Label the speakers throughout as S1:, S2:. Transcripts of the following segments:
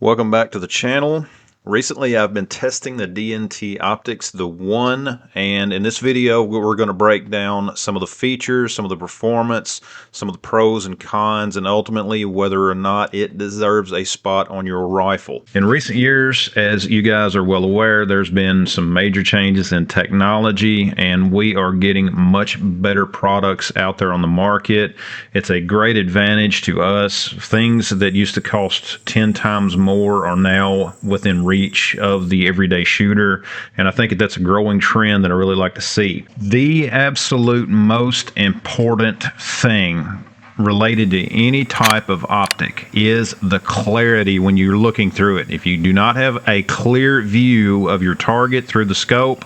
S1: Welcome back to the channel. Recently I've been testing the DNT Optics The One, and in this video we're going to break down some of the features, some of the performance, some of the pros and cons, and ultimately whether or not it deserves a spot on your rifle. In recent years, as you guys are well aware, there's been some major changes in technology and we are getting much better products out there on the market. It's a great advantage to us. Things that used to cost 10 times more are now within reach of the everyday shooter, and I think that's a growing trend that I really like to see. The absolute most important thing related to any type of optic is the clarity when you're looking through it. If you do not have a clear view of your target through the scope,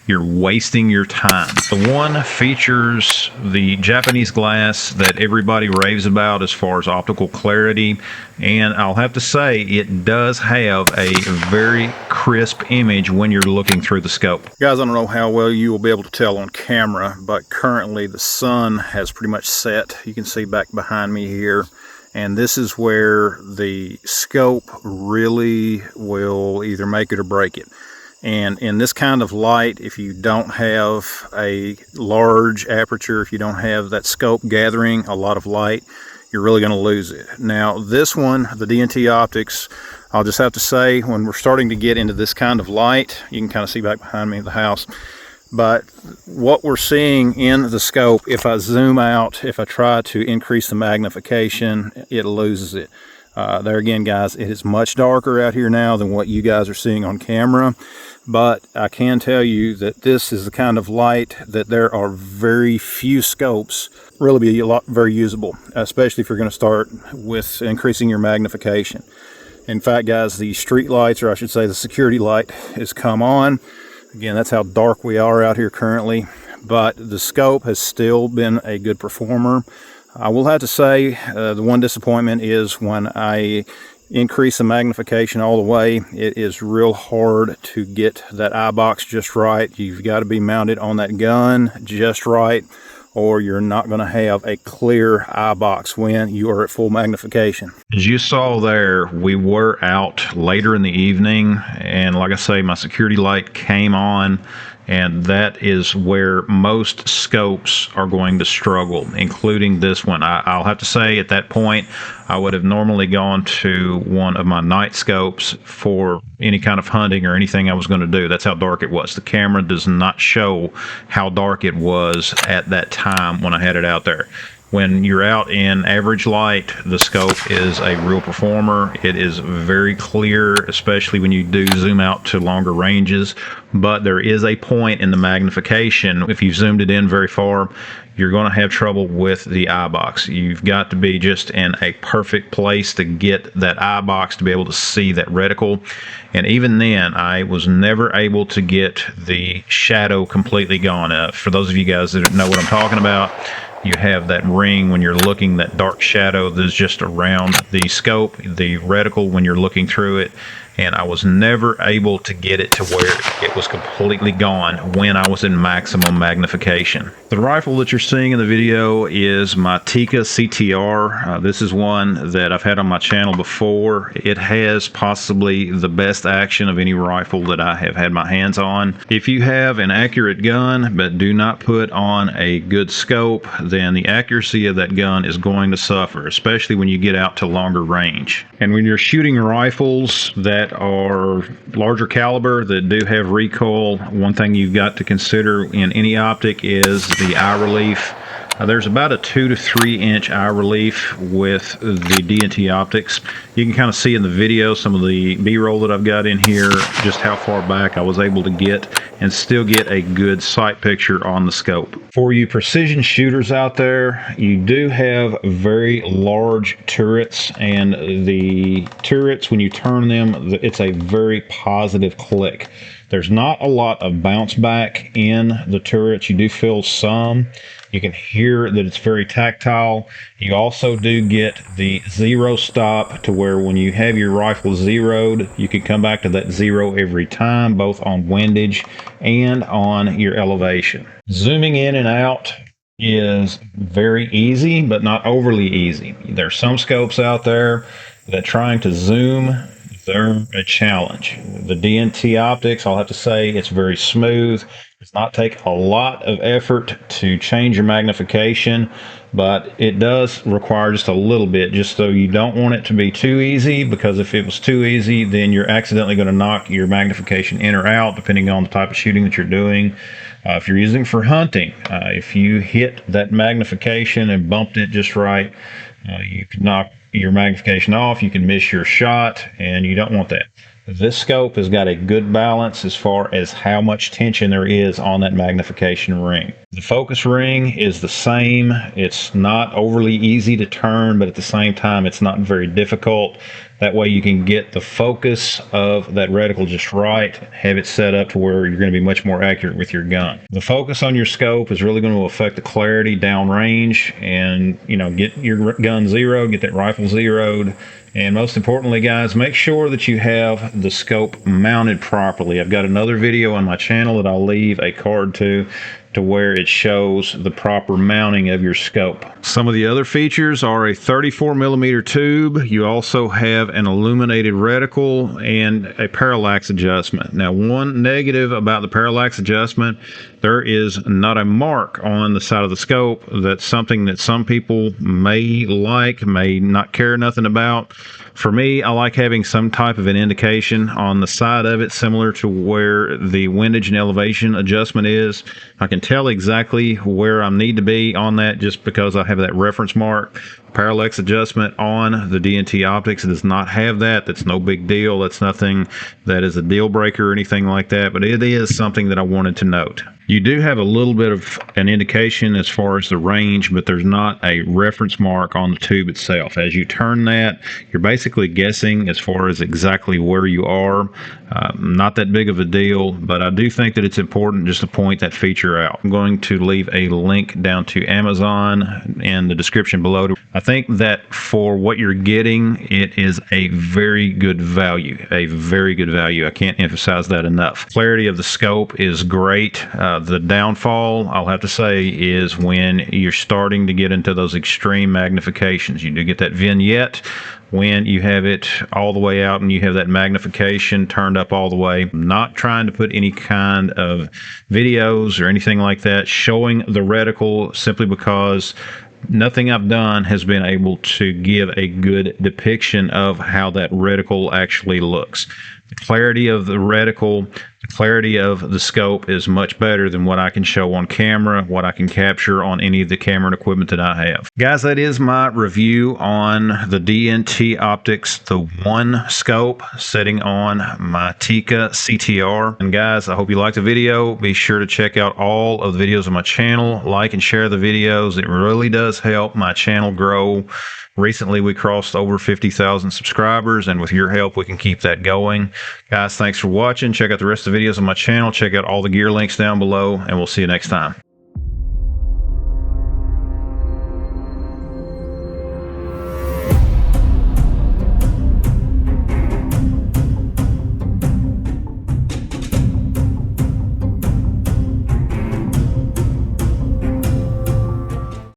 S1: you're wasting your time. The One features the Japanese glass that everybody raves about as far as optical clarity, and I'll have to say it does have a very crisp image when you're looking through the scope. Guys, I don't know how well you will be able to tell on camera, but currently the sun has pretty much set. You can see back behind me here, and this is where the scope really will either make it or break it. And in this kind of light, if you don't have a large aperture, if you don't have that scope gathering a lot of light, you're really going to lose it. Now this one, the DNT Optics, I'll just have to say, when we're starting to get into this kind of light, you can kind of see back behind me the house, but what we're seeing in the scope, if I zoom out, if I try to increase the magnification, it loses it. There again, guys, it is much darker out here now than what you guys are seeing on camera, but I can tell you that this is the kind of light that there are very few scopes really be very usable, especially if you're going to start with increasing your magnification. In fact, guys, the street lights, or I should say the security light, has come on. Again, that's how dark we are out here currently, but the scope has still been a good performer. I will have to say the one disappointment is when I increase the magnification all the way, it is real hard to get that eyebox just right. You've got to be mounted on that gun just right, or you're not going to have a clear eyebox when you are at full magnification. As you saw there, we were out later in the evening, and like I say, my security light came on, and that is where most scopes are going to struggle, including this one. I'll have to say at that point, I would have normally gone to one of my night scopes for any kind of hunting or anything I was going to do. That's how dark it was. The camera does not show how dark it was at that time when I had it out there. When you're out in average light, the scope is a real performer. It is very clear, especially when you do zoom out to longer ranges, but there is a point in the magnification. If you've zoomed it in very far, you're going to have trouble with the eyebox. You've got to be just in a perfect place to get that eyebox to be able to see that reticle. And even then, I was never able to get the shadow completely gone. For those of you guys that know what I'm talking about, you have that ring when you're looking, that dark shadow that's just around the scope, the reticle when you're looking through it, and I was never able to get it to where it was completely gone when I was in maximum magnification. The rifle that you're seeing in the video is my Tikka CTR. This is one that I've had on my channel before. It has possibly the best action of any rifle that I have had my hands on. If you have an accurate gun but do not put on a good scope, then the accuracy of that gun is going to suffer, especially when you get out to longer range. And when you're shooting rifles that are larger caliber, that do have recoil, one thing you've got to consider in any optic is the eye relief. There's about a 2 to 3 inch eye relief with the DNT Optics. You can kind of see in the video some of the B-roll that I've got in here, just how far back I was able to get and still get a good sight picture on the scope. For you precision shooters out there, you do have very large turrets, and the turrets, when you turn them, it's a very positive click. There's not a lot of bounce back in the turrets. You do feel some. You can hear that it's very tactile. You also do get the zero stop, to where when you have your rifle zeroed, you can come back to that zero every time, both on windage and on your elevation. Zooming in and out is very easy, but not overly easy. There's some scopes out there that trying to zoom they're a challenge. The DNT Optics, I'll have to say, it's very smooth. It does not take a lot of effort to change your magnification, but it does require just a little bit, just so you don't want it to be too easy, because if it was too easy, then you're accidentally going to knock your magnification in or out, depending on the type of shooting that you're doing. If you're using for hunting, if you hit that magnification and bumped it just right, you can knock your magnification off, you can miss your shot, and you don't want that. This scope has got a good balance as far as how much tension there is on that magnification ring. The focus ring is the same. It's not overly easy to turn, but at the same time, it's not very difficult. That way you can get the focus of that reticle just right, have it set up to where you're going to be much more accurate with your gun. The focus on your scope is really going to affect the clarity downrange, and get your gun zeroed, get that rifle zeroed. And most importantly, guys, make sure that you have the scope mounted properly. I've got another video on my channel that I'll leave a card to where it shows the proper mounting of your scope. Some of the other features are a 34mm tube. You also have an illuminated reticle and a parallax adjustment. Now, one negative about the parallax adjustment, there is not a mark on the side of the scope. That's something that some people may like, may not care nothing about. For me, I like having some type of an indication on the side of it, similar to where the windage and elevation adjustment is. I can tell exactly where I need to be on that just because I have that reference mark. Parallax adjustment on the DNT Optics, it does not have that. That's no big deal. That's nothing that is a deal breaker or anything like that, but it is something that I wanted to note. You do have a little bit of an indication as far as the range, but there's not a reference mark on the tube itself. As you turn that, you're basically guessing as far as exactly where you are. Not that big of a deal, but I do think that it's important just to point that feature out. I'm going to leave a link down to Amazon in the description below. I think that for what you're getting, it is a very good value, a very good value. I can't emphasize that enough. Clarity of the scope is great. The downfall, I'll have to say, is when you're starting to get into those extreme magnifications. You do get that vignette when you have it all the way out and you have that magnification turned up all the way. I'm not trying to put any kind of videos or anything like that showing the reticle, simply because nothing I've done has been able to give a good depiction of how that reticle actually looks. The clarity of the reticle, the clarity of the scope is much better than what I can show on camera, what I can capture on any of the camera and equipment that I have. Guys, that is my review on the DNT Optics The One scope sitting on my Tikka CTR. And guys, I hope you liked the video. Be sure to check out all of the videos on my channel. Like and share the videos. It really does help my channel grow. Recently, we crossed over 50,000 subscribers, and with your help, we can keep that going. Guys, thanks for watching. Check out the rest of the videos on my channel. Check out all the gear links down below, and we'll see you next time.